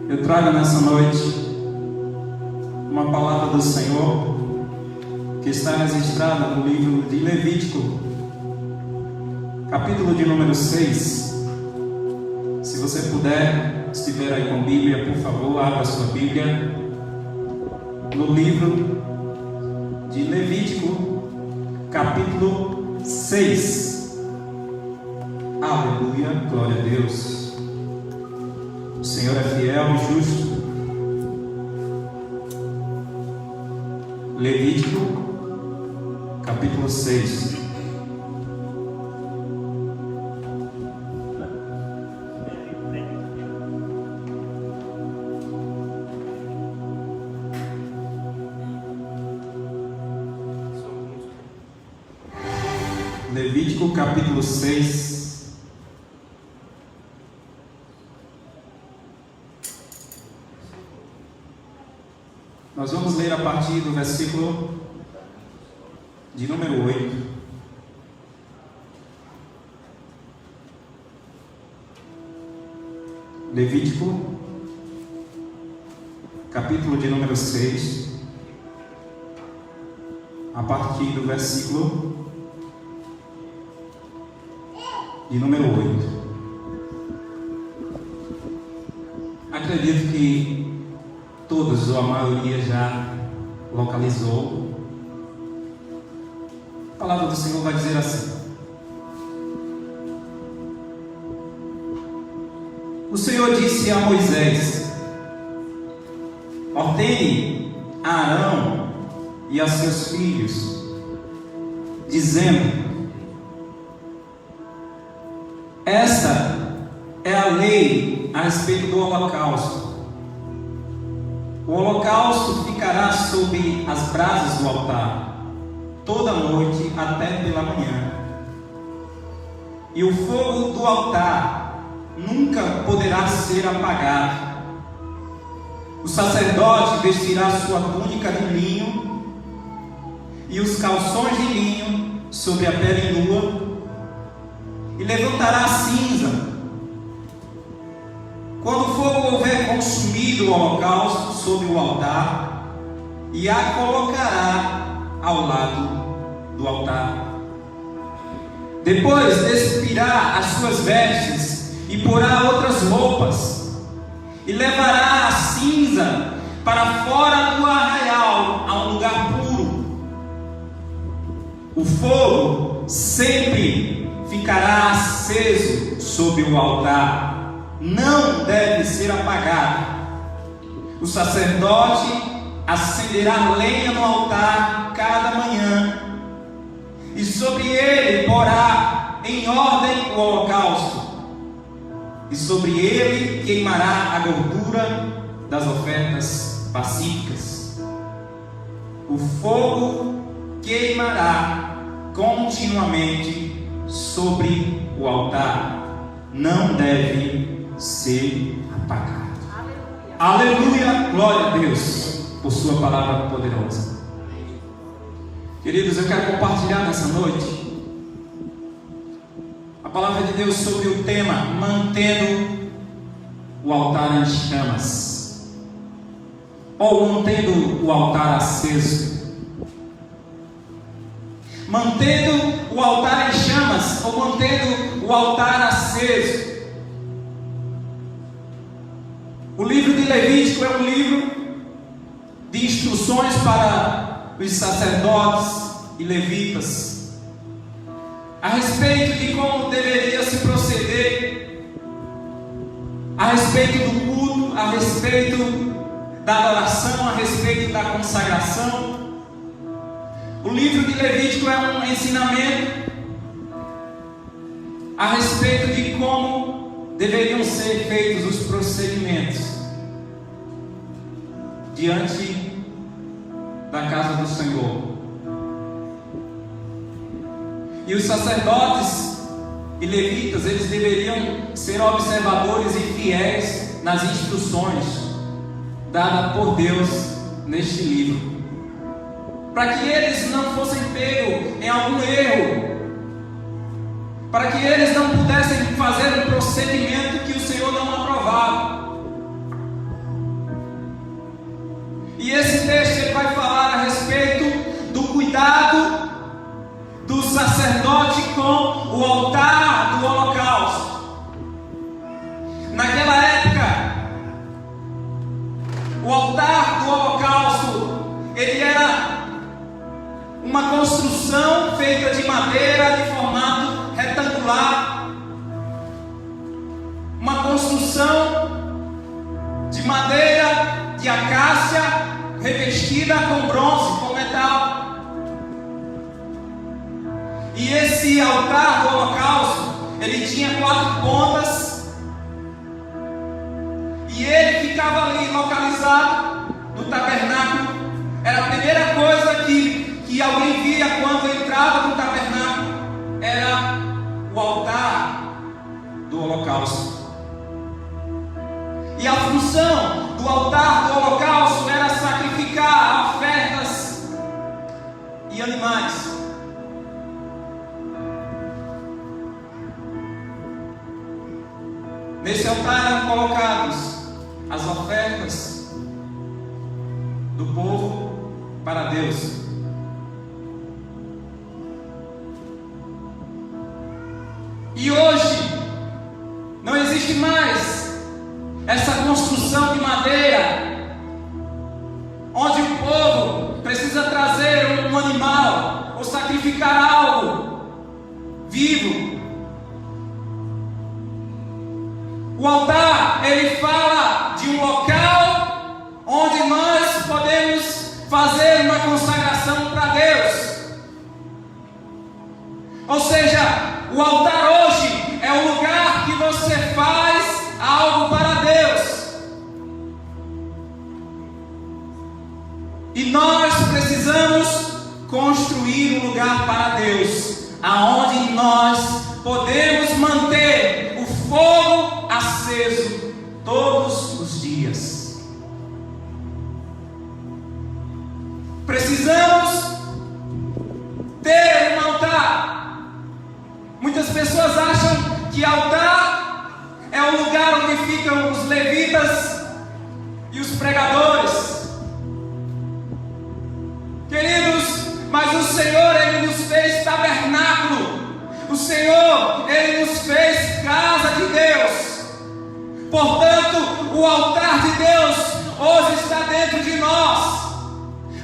Eu trago nessa noite uma palavra do Senhor que está registrada no livro de Levítico, capítulo de número 6. Se você puder, estiver aí com a Bíblia, por favor, abra a sua Bíblia no livro de Levítico, capítulo 6. Aleluia, glória a Deus. O Senhor é fiel e justo. Levítico, capítulo 6. Levítico, capítulo 6. Nós vamos ler a partir do versículo de número 8. Levítico, capítulo de número 6, a partir do versículo de número 8. Acredito que todos ou a maioria já localizou. A palavra do Senhor vai dizer assim: o Senhor disse a Moisés: ordene a Arão e a seus filhos, dizendo: esta é a lei a respeito do holocausto. O holocausto ficará sob as brasas do altar, toda noite até pela manhã. E o fogo do altar nunca poderá ser apagado. O sacerdote vestirá sua túnica de linho e os calções de linho sobre a pele nua, e levantará a cinza. Quando o fogo houver consumido o holocausto sobre o altar, e a colocará ao lado do altar. Depois despirá as suas vestes e porá outras roupas, e levará a cinza para fora do arraial, a um lugar puro. O fogo sempre ficará aceso sobre o altar, não deve ser apagado. O sacerdote acenderá lenha no altar cada manhã, e sobre ele porá em ordem o holocausto, e sobre ele queimará a gordura das ofertas pacíficas. O fogo queimará continuamente sobre o altar, não deve ser apagado. Aleluia, glória a Deus por sua palavra poderosa. Queridos, eu quero compartilhar nessa noite a palavra de Deus sobre o tema mantendo o altar em chamas, ou mantendo o altar aceso. Mantendo o altar em chamas, ou mantendo o altar aceso. O livro de Levítico é um livro de instruções para os sacerdotes e levitas a respeito de como deveria se proceder, a respeito do culto, a respeito da adoração, a respeito da consagração. O livro de Levítico é um ensinamento a respeito de como deveriam ser feitos os procedimentos diante da casa do Senhor. E os sacerdotes e levitas, eles deveriam ser observadores e fiéis nas instruções dadas por Deus neste livro, para que eles não fossem pegos em algum erro, para que eles não pudessem fazer um procedimento que o Senhor não aprovava. feita de madeira de formato retangular, uma construção de madeira de acácia revestida com bronze, com metal. E esse altar do holocausto, ele tinha 4 pontas, e ele ficava ali localizado no tabernáculo. Era a primeira coisa que alguém via quando entrava no tabernáculo, era o altar do holocausto. E a função do altar do holocausto era sacrificar ofertas e animais. Nesse altar eram colocadas as ofertas do povo para Deus. E hoje não existe mais essa construção de madeira, onde o povo precisa trazer um animal ou sacrificar algo vivo. O altar, ele fala de um local onde nós podemos fazer uma consagração para Deus. Ou seja, o altar hoje é o lugar que você faz algo para Deus. E nós precisamos construir um lugar para Deus, aonde nós podemos manter o fogo aceso todos os dias. Precisamos ter um altar. Muitas pessoas acham que altar é o lugar onde ficam os levitas e os pregadores. Queridos, mas o Senhor, Ele nos fez tabernáculo. O Senhor, Ele nos fez casa de Deus. Portanto, o altar de Deus hoje está dentro de nós.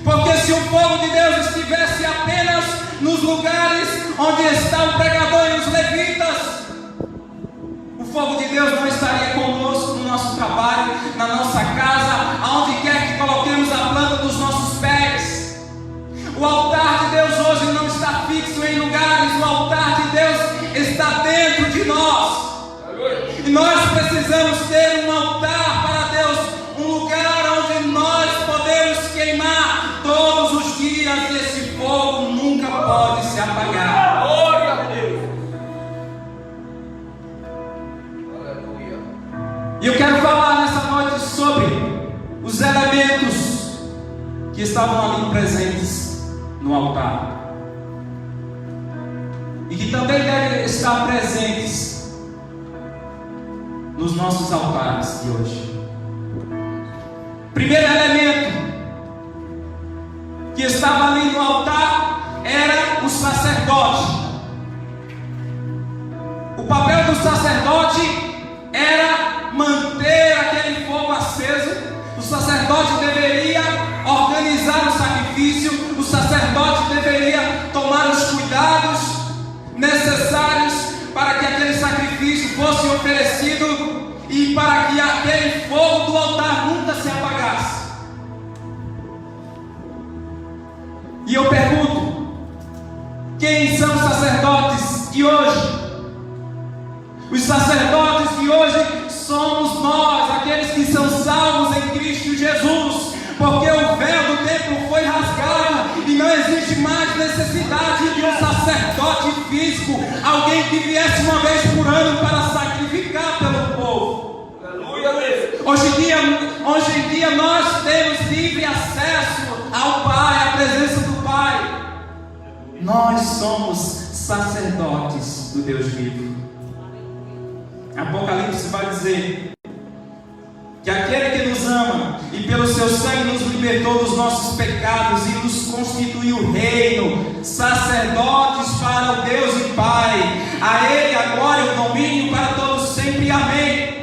Porque se o fogo de Deus estivesse apenas nos lugares onde está o pregador e os levitas, o fogo de Deus não estaria conosco no nosso trabalho, na nossa casa, aonde quer que coloquemos a planta dos nossos pés. O altar de Deus hoje não está fixo em lugares, o altar de Deus está dentro de nós. E nós precisamos ter um altar para Deus, um lugar onde nós podemos queimar todos os dias, e esse fogo nunca pode se apagar. Glória a Deus. Aleluia. E eu quero falar nessa noite sobre os elementos que estavam ali presentes no altar e que também devem estar presentes nos nossos altares de hoje. Primeiro elemento que estava ali no altar era o sacerdote. O papel do sacerdote era manter aquele fogo aceso. O sacerdote deveria organizar o sacrifício. O sacerdote deveria tomar os cuidados necessários para que aquele sacrifício fosse oferecido e para que aquele fogo do altar nunca se apagasse. E eu pergunto: quem são os sacerdotes de hoje? Os sacerdotes de hoje somos nós, aqueles que são salvos em Cristo Jesus, porque o véu do templo foi rasgado e não existe mais necessidade de um sacerdote físico, alguém que viesse uma vez por ano para sacrificar pelo povo. Aleluia. Hoje em dia nós temos livre acesso ao Pai, à presença do Pai. Nós somos sacerdotes do Deus vivo. Apocalipse vai dizer que aquele que nos ama e pelo seu sangue nos libertou dos nossos pecados e nos constituiu reino, sacerdotes para o Deus e Pai. A Ele a glória e o domínio para todos sempre. Amém.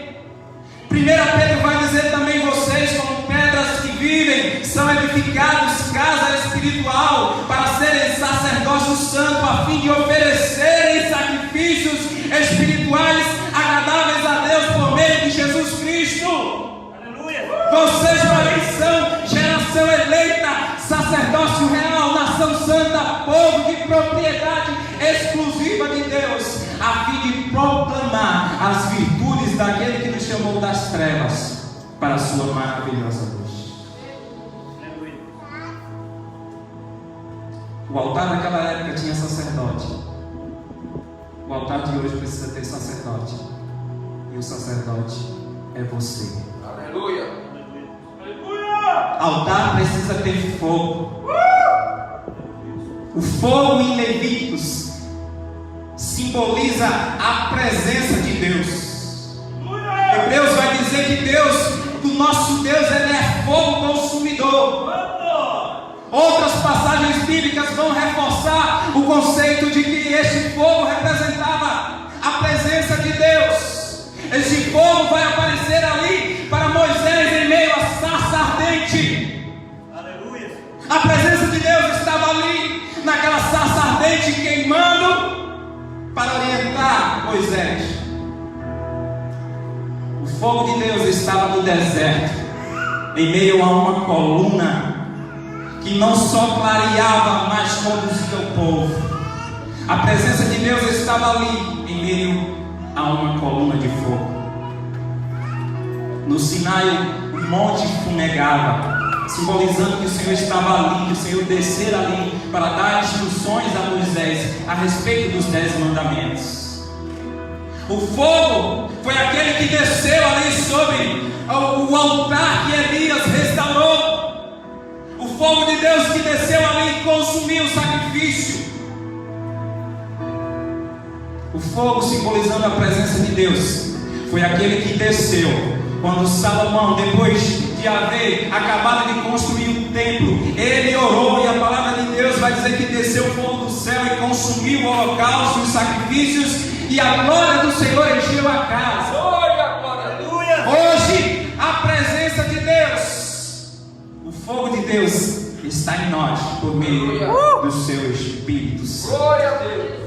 1 Pedro vai dizer também: vocês, como pedras que vivem, são edificados casa espiritual para serem sacerdócio santo, a autoridade exclusiva de Deus, a fim de proclamar as virtudes daquele que nos chamou das trevas para a sua maravilhosa luz. O altar naquela época tinha sacerdote. O altar de hoje precisa ter sacerdote. E o sacerdote é você. Aleluia. Altar precisa ter fogo. O fogo em Levíticos simboliza a presença de Deus. Hebreus vai dizer que Deus, do nosso Deus, ele é fogo consumidor. Outras passagens bíblicas vão reforçar o conceito de que este fogo representava a presença de Deus. Este fogo vai aparecer ali para Moisés em meio à sarça ardente. Aleluia. A presença de Deus estava ali, naquela sarça ardente, queimando para orientar Moisés. O fogo de Deus estava no deserto, em meio a uma coluna que não só clareava, mas conduzia o povo. A presença de Deus estava ali, em meio a uma coluna de fogo. No Sinai, o monte fumegava, simbolizando que o Senhor estava ali, que o Senhor descera ali para dar instruções a Moisés a respeito dos 10 mandamentos. O fogo foi aquele que desceu ali sobre o altar que Elias restaurou. O fogo de Deus que desceu ali e consumiu o sacrifício. O fogo simbolizando a presença de Deus foi aquele que desceu quando Salomão, depois de haver acabado de construir o templo, ele orou, e a palavra de Deus vai dizer que desceu o fogo do céu e consumiu o holocausto e os sacrifícios, e a glória do Senhor encheu a casa. Hoje, a presença de Deus, o fogo de Deus está em nós por meio do seu Espírito Santo. Glória a Deus.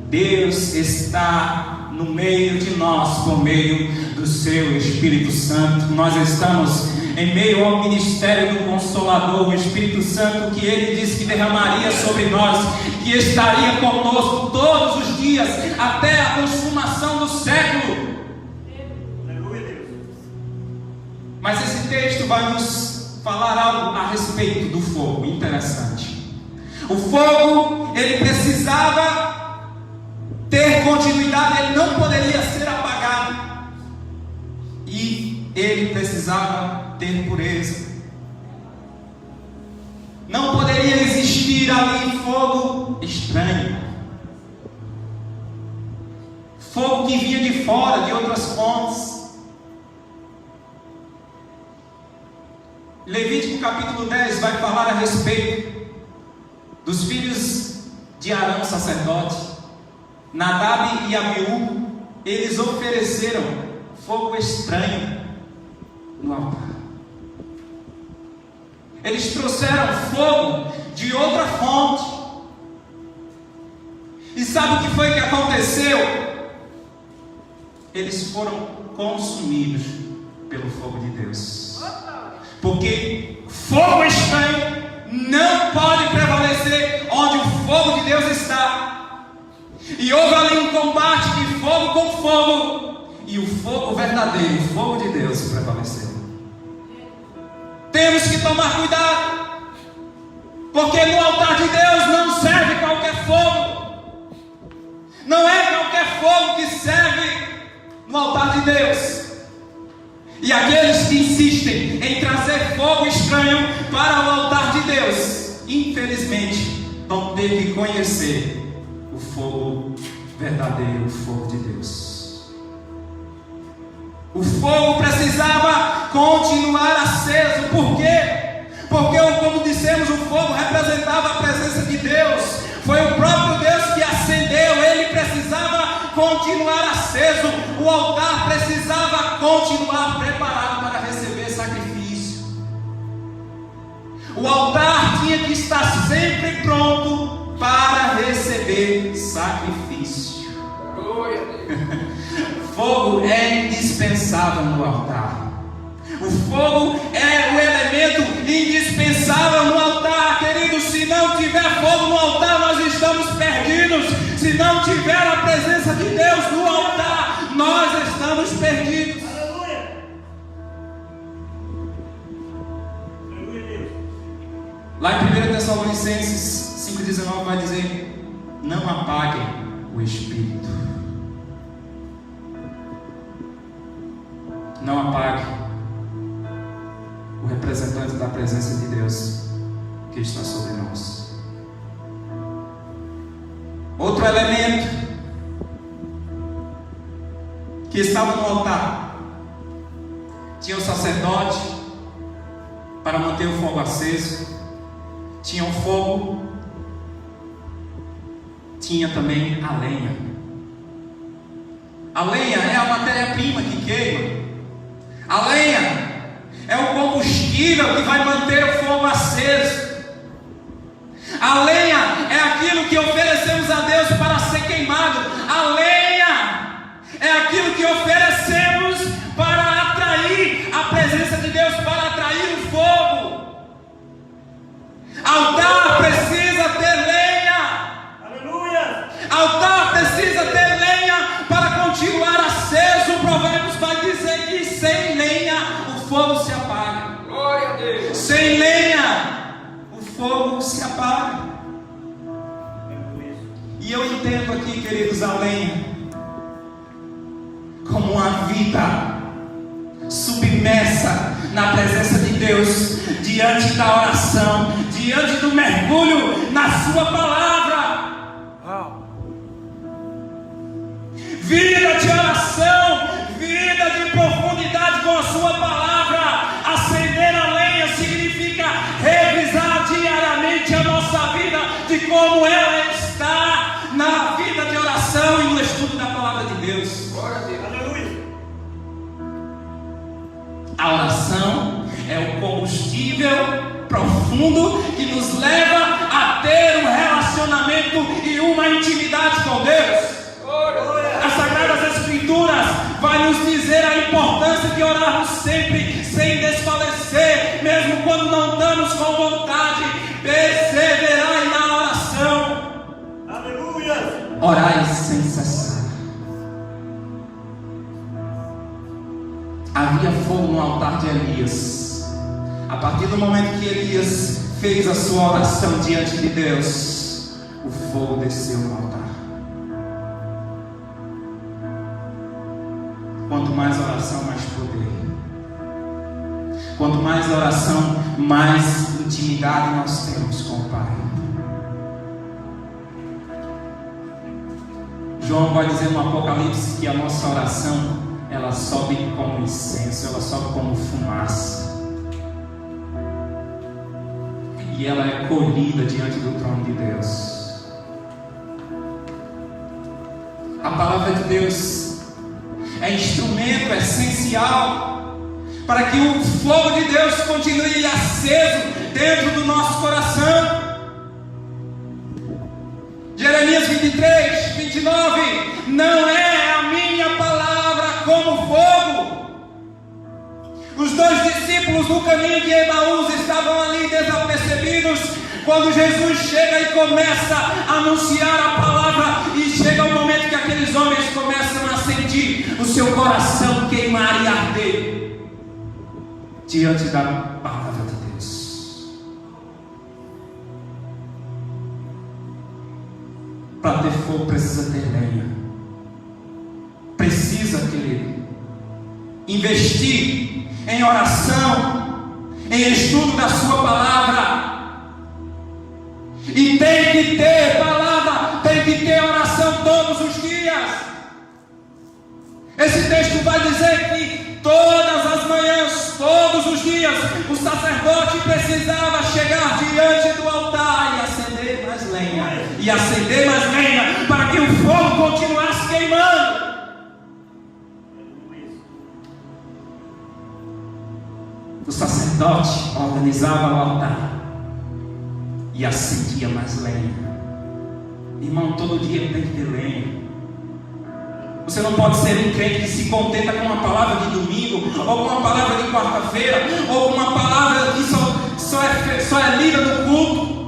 Deus está no meio de nós por meio do seu Espírito Santo. Nós estamos em meio ao ministério do Consolador, o Espírito Santo, que ele disse que derramaria sobre nós, que estaria conosco todos os dias até a consumação do século. Mas esse texto vai nos falar algo a respeito do fogo interessante. O fogo, ele precisava ter continuidade, ele não poderia ser apagado, e ele precisava ter pureza. Não poderia existir ali fogo estranho, fogo que vinha de fora, de outras fontes. Levítico capítulo 10 vai falar a respeito dos filhos de Arão, sacerdote. Nadab e Abiú, eles ofereceram fogo estranho no altar. Eles trouxeram fogo de outra fonte. E sabe o que foi que aconteceu? Eles foram consumidos pelo fogo de Deus. Porque fogo estranho não pode prevalecer onde o fogo de Deus está. E houve ali um combate de fogo com fogo, e o fogo verdadeiro, o fogo de Deus prevaleceu. Temos que tomar cuidado, porque no altar de Deus não serve qualquer fogo. Não é qualquer fogo que serve no altar de Deus. E aqueles que insistem em trazer fogo estranho para o altar de Deus, infelizmente vão ter que conhecer o fogo verdadeiro, o fogo de Deus. O fogo precisava continuar aceso. Por quê? Porque, como dissemos, o fogo representava a presença de Deus. Foi o próprio Deus que acendeu. Ele precisava continuar aceso. O altar precisava continuar preparado para receber sacrifício. O altar tinha que estar sempre pronto para receber sacrifício. Fogo é indispensável no altar. O fogo é o elemento indispensável no altar, queridos. Se não tiver fogo no altar, nós estamos não tiver a presença de Deus no altar, nós estamos perdidos. Lá em 1 Tessalonicenses 5,19 vai dizer: não apaguem o Espírito. Não apague o representante da presença de Deus que está sobre nós. Outro elemento que estava no altar: tinha o sacerdote para manter o fogo aceso, tinha o fogo, tinha também a lenha. A lenha é a matéria-prima que queima. A lenha é o combustível que vai manter o fogo aceso. A lenha é aquilo que oferecemos a Deus para ser queimado. A lenha é aquilo que oferecemos para atrair a presença de Deus, para atrair o fogo. Altar precisa ter lenha. Aleluia. Altar precisa ter lenha para continuar aceso. Provérbios vai dizer que sem lenha o fogo se apaga. Glória a Deus. Sem lenha o fogo se apaga. E eu entendo aqui, queridos, a lenha como uma vida submersa na presença de Deus, diante da oração, diante do mergulho na sua palavra. Vida de oração, vida de profundidade com a sua palavra. Acender a lenha significa revisar diariamente a nossa vida, de como ela está na vida de oração e no estudo da palavra de Deus. Glória a Deus. Aleluia. A oração é o combustível profundo que nos leva a ter um relacionamento e uma intimidade com Deus. As Sagradas Escrituras vai nos dizer a importância de orarmos sempre sem desfalecer, mesmo quando não estamos com vontade. Perseverai na oração. Aleluia. Orai sem cessar. Havia fogo no altar de Elias. A partir do momento que Elias fez a sua oração diante de Deus, o fogo desceu no altar. Quanto mais oração, mais poder. Quanto mais oração, mais intimidade nós temos com o Pai. João vai dizer no Apocalipse que a nossa oração, ela sobe como incenso, ela sobe como fumaça. E ela é colhida diante do trono de Deus. A palavra de Deus é instrumento essencial para que o fogo de Deus continue aceso dentro do nosso coração. Jeremias 23, 29: não é a minha palavra como fogo. Os dois discípulos no caminho de Emaús estavam ali desapercebidos, quando Jesus chega e começa a anunciar a palavra, e chega o momento que aqueles homens começam a sentir o seu coração queimar e arder diante da palavra de Deus. Para ter fogo precisa ter lenha. Precisa, querido, investir em oração, em estudo da sua palavra. E tem que ter palavra, tem que ter oração todos os dias. Esse texto vai dizer que todas as manhãs, todos os dias, o sacerdote precisava chegar diante do altar e acender mais lenha, e acender mais lenha, para que o fogo continuasse queimando. O sacerdote organizava o altar e acendia mais lenha. Irmão, todo dia tem que ter lenha. Você não pode ser um crente que se contenta com uma palavra de domingo, ou com uma palavra de quarta-feira, ou com uma palavra que só é lida no culto.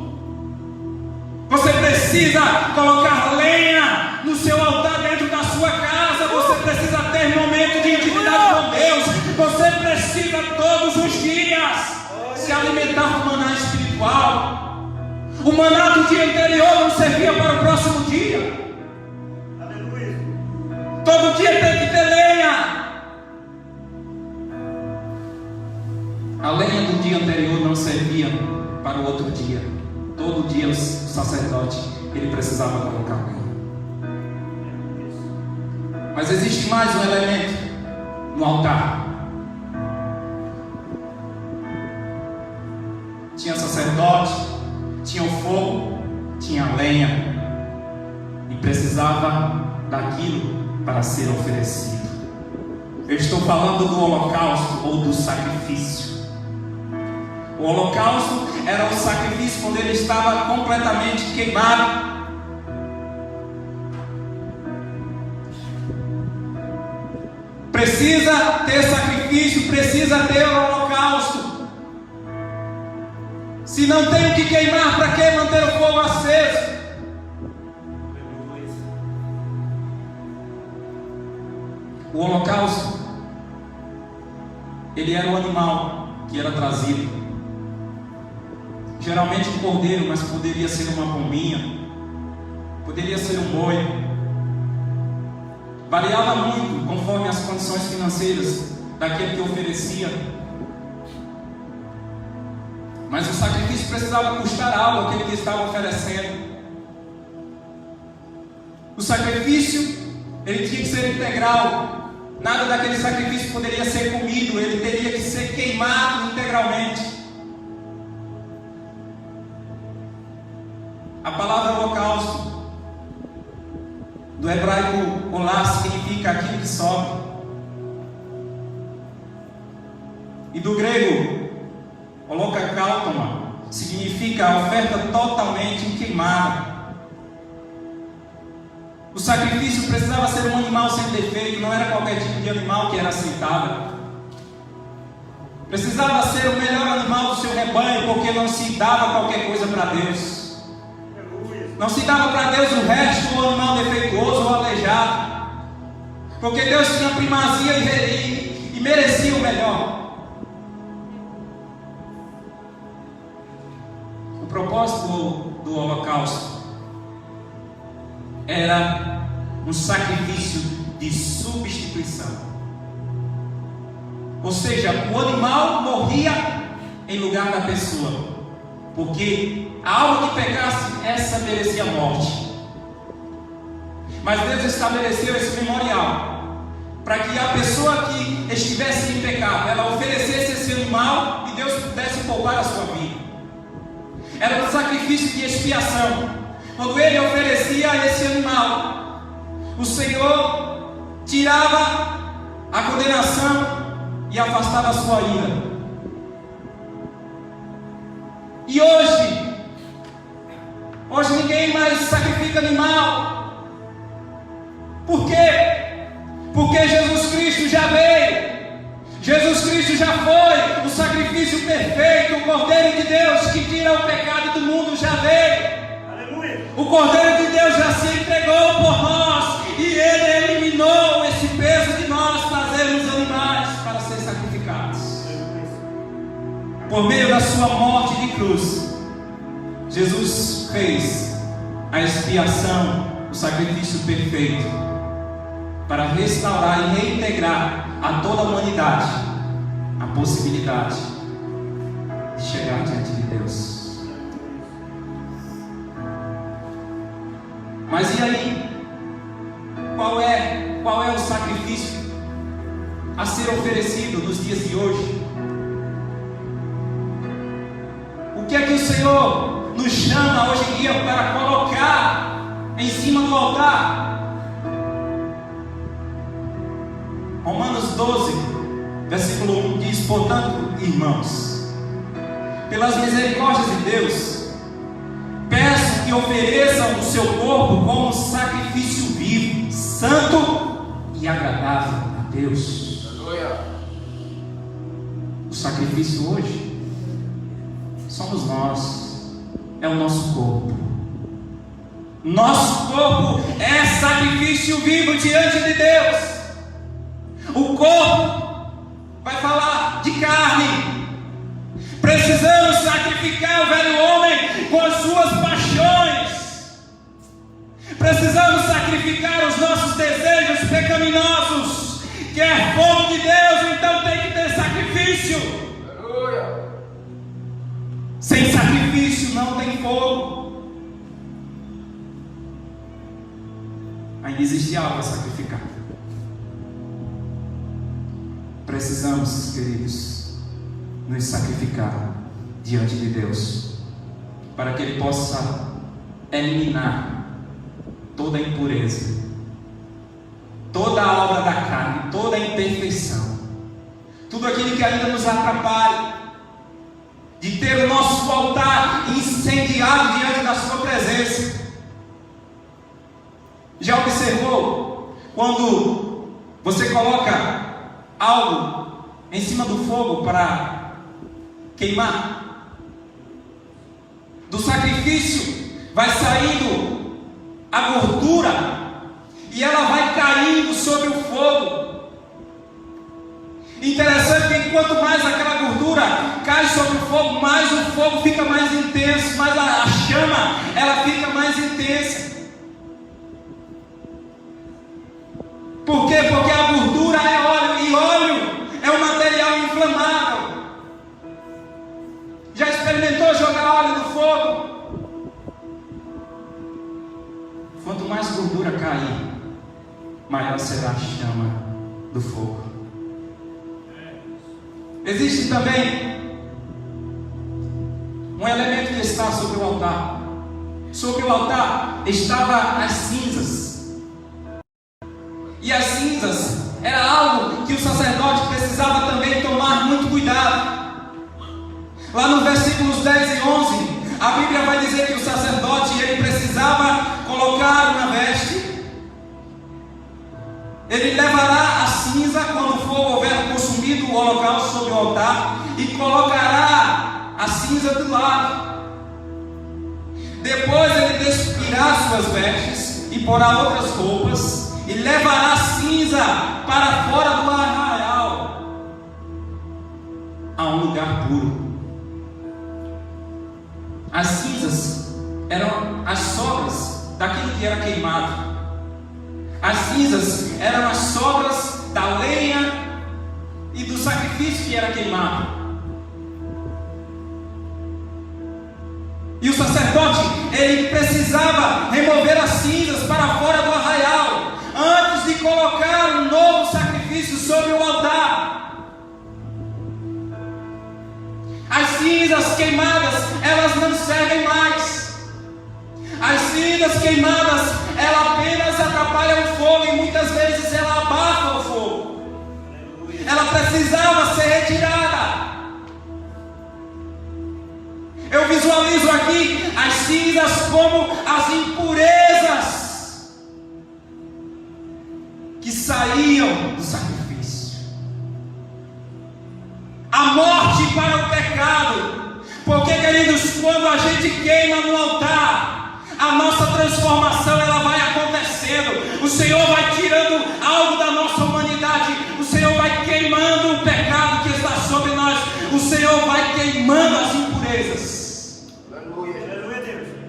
Você precisa colocar lenha alimentava o maná espiritual. O maná do dia anterior não servia para o próximo dia. Aleluia. Todo dia tem que ter lenha. A lenha do dia anterior não servia para o outro dia. Todo dia o sacerdote, ele precisava colocar lenha. Mas existe mais um elemento no altar. Tinha sacerdote, tinha o fogo, tinha a lenha, e precisava daquilo para ser oferecido. Eu estou falando do holocausto ou do sacrifício. O holocausto era o sacrifício quando ele estava completamente queimado. Precisa ter sacrifício, precisa ter o holocausto. Se não tem o que queimar, para que manter o fogo aceso? O holocausto, ele era o animal que era trazido. Geralmente um cordeiro, mas poderia ser uma pombinha, poderia ser um boi. Variava muito conforme as condições financeiras daquele que oferecia. Mas o sacrifício precisava custar algo àquele que estava oferecendo. O sacrifício, ele tinha que ser integral. Nada daquele sacrifício poderia ser comido, ele teria que ser queimado integralmente. A palavra holocausto, do hebraico olá, significa aquilo que sobe. E do grego holocautoma, significa a oferta totalmente queimada. O sacrifício precisava ser um animal sem defeito, não era qualquer tipo de animal que era aceitável. Precisava ser o melhor animal do seu rebanho, porque não se dava qualquer coisa para Deus. Não se dava para Deus o resto do animal defeituoso ou aleijado, porque Deus tinha primazia e merecia o melhor. O propósito do holocausto era um sacrifício de substituição. Ou seja, o animal morria em lugar da pessoa, porque a alma que pecasse, essa merecia morte. Mas Deus estabeleceu esse memorial para que a pessoa que estivesse em pecado, ela oferecesse esse animal e Deus pudesse poupar a sua vida. Era um sacrifício de expiação. Quando ele oferecia esse animal, o Senhor tirava a condenação e afastava a sua ira. E hoje ninguém mais sacrifica animal. Por quê? Porque Jesus Cristo já veio. Jesus Cristo já foi o sacrifício perfeito. O Cordeiro de Deus que tira o pecado do mundo já veio. Aleluia. O Cordeiro de Deus já se entregou por nós, e Ele eliminou esse peso de nós trazermos animais para ser sacrificados. Por meio da sua morte de cruz, Jesus fez a expiação, o sacrifício perfeito, para restaurar e reintegrar a toda a humanidade a possibilidade de chegar diante de Deus. Mas e aí? Qual é o sacrifício a ser oferecido nos dias de hoje? O que é que o Senhor nos chama hoje em dia para colocar em cima do altar? Romanos 12, versículo 1 diz: portanto, irmãos, pelas misericórdias de Deus, peço que ofereçam o seu corpo como sacrifício vivo, santo e agradável a Deus. O sacrifício hoje somos nós, é o nosso corpo. Nosso corpo é sacrifício vivo diante de Deus. O corpo vai falar de carne. Precisamos sacrificar o velho homem com as suas paixões. Precisamos sacrificar os nossos desejos pecaminosos. Quer fogo de Deus, então tem que ter sacrifício. Aleluia. Sem sacrifício não tem fogo. Ainda existe algo a sacrificar. Precisamos, queridos, nos sacrificar diante de Deus, para que Ele possa eliminar toda a impureza, toda a obra da carne, toda a imperfeição, tudo aquilo que ainda nos atrapalha de ter o nosso altar incendiado diante da sua presença. Já observou quando você coloca algo em cima do fogo para queimar? Do sacrifício vai saindo a gordura e ela vai caindo sobre o fogo. Interessante que quanto mais aquela gordura cai sobre o fogo fica mais intenso, mais a chama ela fica mais intensa. Por quê? Porque a gordura é óleo, e óleo é um material inflamável. Já experimentou jogar óleo no fogo? Quanto mais gordura cair, maior será a chama do fogo. Existe também um elemento que está sobre o altar. Sobre o altar estavam as cinzas. E as cinzas era algo que o sacerdote precisava também tomar muito cuidado. Lá nos versículos 10 e 11, a Bíblia vai dizer que o sacerdote ele precisava colocar uma veste. Ele levará a cinza quando for houver consumido o holocausto sobre o altar e colocará a cinza do lado. Depois ele despirá suas vestes e porá outras roupas e levará a cinza para fora do arraial, a um lugar puro. As cinzas eram as sobras daquilo que era queimado. As cinzas eram as sobras da lenha e do sacrifício que era queimado. E o sacerdote, ele precisava remover as cinzas para fora do arraial, antes de colocar um novo sacrifício sobre o altar. As cinzas queimadas, elas não servem mais. As cinzas queimadas, ela apenas atrapalha o fogo e muitas vezes ela abafa o fogo. Ela precisava ser retirada. Eu visualizo aqui as cinzas como as impurezas que saíam do sacrifício. A morte para o pecado. Porque, queridos, quando a gente queima no altar, a nossa transformação ela vai acontecendo. O Senhor vai tirando algo da nossa humanidade. O Senhor vai queimando o pecado que está sobre nós. O Senhor vai queimando as impurezas.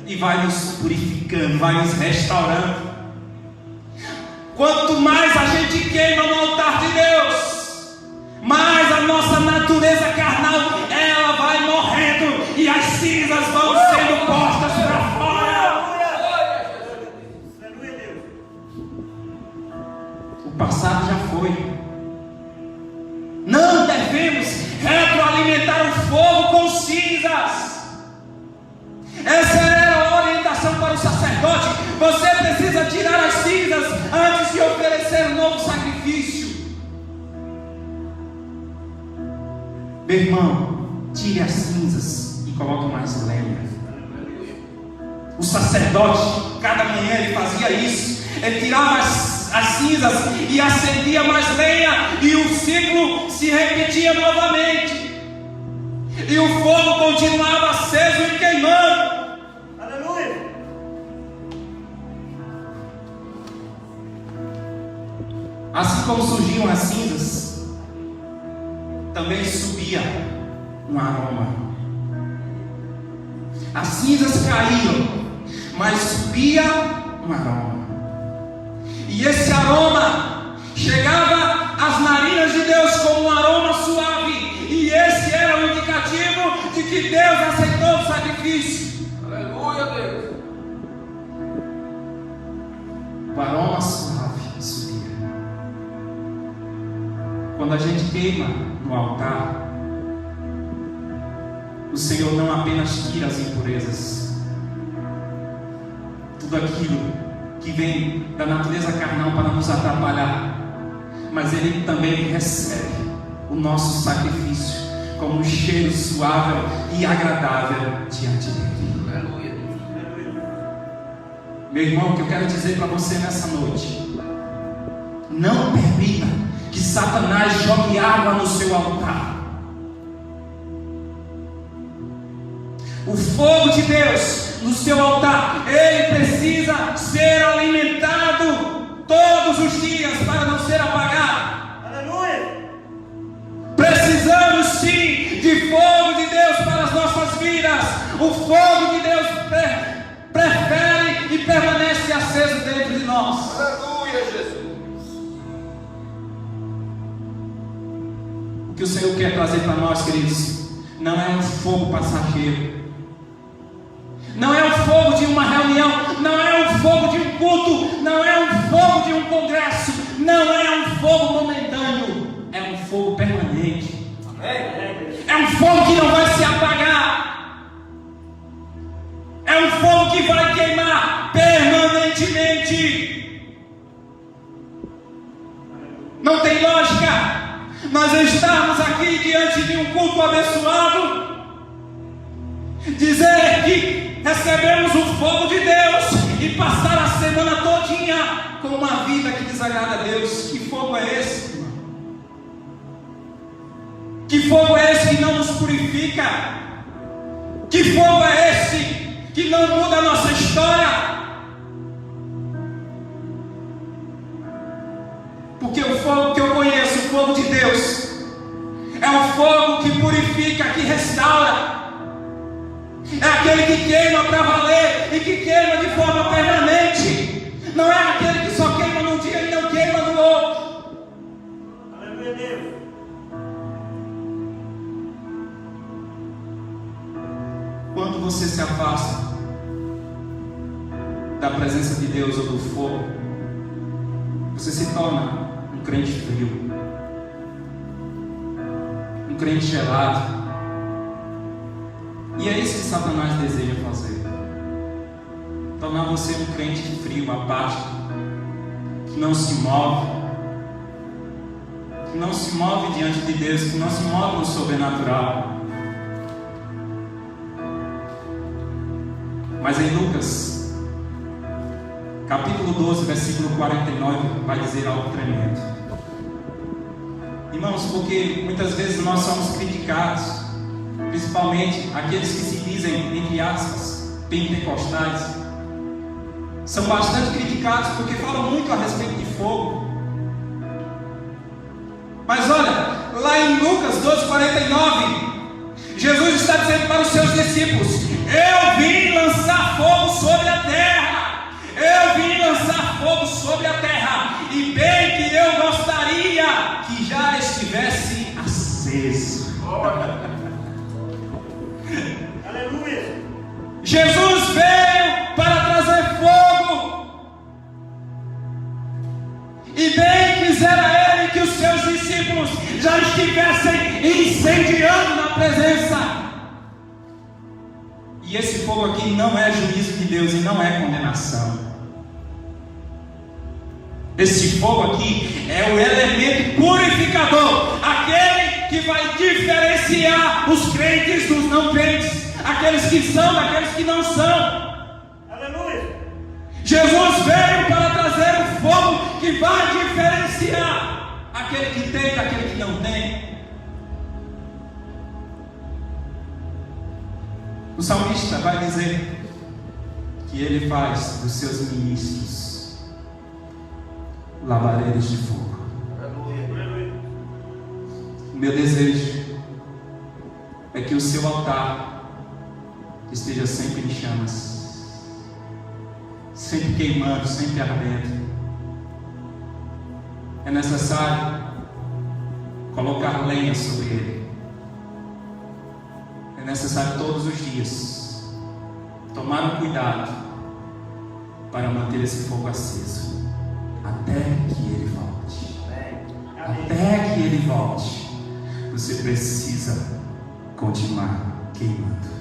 E vai nos purificando, vai nos restaurando. Quanto mais a gente queima no altar de Deus, mais a nossa natureza carnal ela vai morrendo e as cinzas vão sendo postas para fora. O passado já foi. Não devemos retroalimentar o fogo com cinzas. Essa era a orientação para o sacerdote. Você precisa tirar as cinzas antes de oferecer um novo sacrifício. Meu irmão, tire as cinzas e coloque mais lenha. O sacerdote, cada manhã ele fazia isso. Ele tirava as cinzas e acendia mais lenha, e o ciclo se repetia novamente. E o fogo continuava aceso e queimando. Aleluia! Assim como surgiam as cinzas, também subia um aroma. As cinzas caíam, mas subia um aroma. E esse aroma chegava às narinas de Deus como um aroma suave. E esse era o indicativo de que Deus aceitou o sacrifício. Aleluia, Deus. O aroma suave subia. Quando a gente queima no altar, o Senhor não apenas tira as impurezas, tudo aquilo que vem da natureza carnal para nos atrapalhar, mas Ele também recebe o nosso sacrifício como um cheiro suave e agradável diante dEle. Aleluia. Meu irmão, o que eu quero dizer para você nessa noite: não permita que Satanás jogue água no seu altar. O fogo de Deus no seu altar, ele precisa ser alimentado todos os dias para não ser apagado. Aleluia. Precisamos sim de fogo de Deus para as nossas vidas. O fogo de Deus prefere e permanece aceso dentro de nós. Aleluia, Jesus. O que o Senhor quer trazer para nós, queridos, não é um fogo passageiro, não é um fogo de uma reunião, não é um fogo de um culto, não é um fogo de um congresso, não é um fogo momentâneo, é um fogo permanente. É um fogo que não vai se apagar, é um fogo que vai queimar permanentemente. Não tem lógica nós estarmos aqui diante de um culto abençoado, dizer que recebemos o fogo de Deus e passar a semana todinha com uma vida que desagrada a Deus. Que fogo é esse, irmão? Que fogo é esse que não nos purifica? Que fogo é esse que não muda a nossa história? Porque o fogo que eu conheço, o fogo de Deus, é um fogo que purifica, que restaura. É aquele que queima para valer e que queima de forma permanente. Não é aquele que só queima num dia e não queima no outro. Aleluia, Deus. Quando você se afasta da presença de Deus ou do fogo, você se torna um crente frio, um crente gelado. E é isso que Satanás deseja fazer: tornar você um crente frio, apático, que não se move diante de Deus, que não se move no sobrenatural. Mas em Lucas, capítulo 12, versículo 49, vai dizer algo tremendo. Irmãos, porque muitas vezes nós somos criticados, principalmente aqueles que se dizem, entre aspas, pentecostais, são bastante criticados porque falam muito a respeito de fogo. Mas olha, lá em Lucas 12:49, Jesus está dizendo para os seus discípulos: eu vim lançar fogo sobre a terra, eu vim lançar fogo sobre a terra, e bem que eu gostaria que já estivesse aceso. Aleluia. Jesus veio para trazer fogo, e bem quisera Ele que os seus discípulos já estivessem incendiando na presença. E esse fogo aqui não é juízo de Deus e não é condenação. Esse fogo aqui é o elemento purificador, aquele que vai diferenciar os crentes dos não crentes, aqueles que são daqueles que não são. Aleluia. Jesus veio para trazer o fogo que vai diferenciar aquele que tem daquele que não tem. O salmista vai dizer que ele faz dos seus ministros labaredas de fogo. Aleluia. O meu desejo é que o seu altar esteja sempre em chamas, sempre queimando, sempre ardendo. É necessário colocar lenha sobre ele. É necessário todos os dias tomar um cuidado para manter esse fogo aceso, até que ele volte. Até que ele volte, você precisa continuar queimando.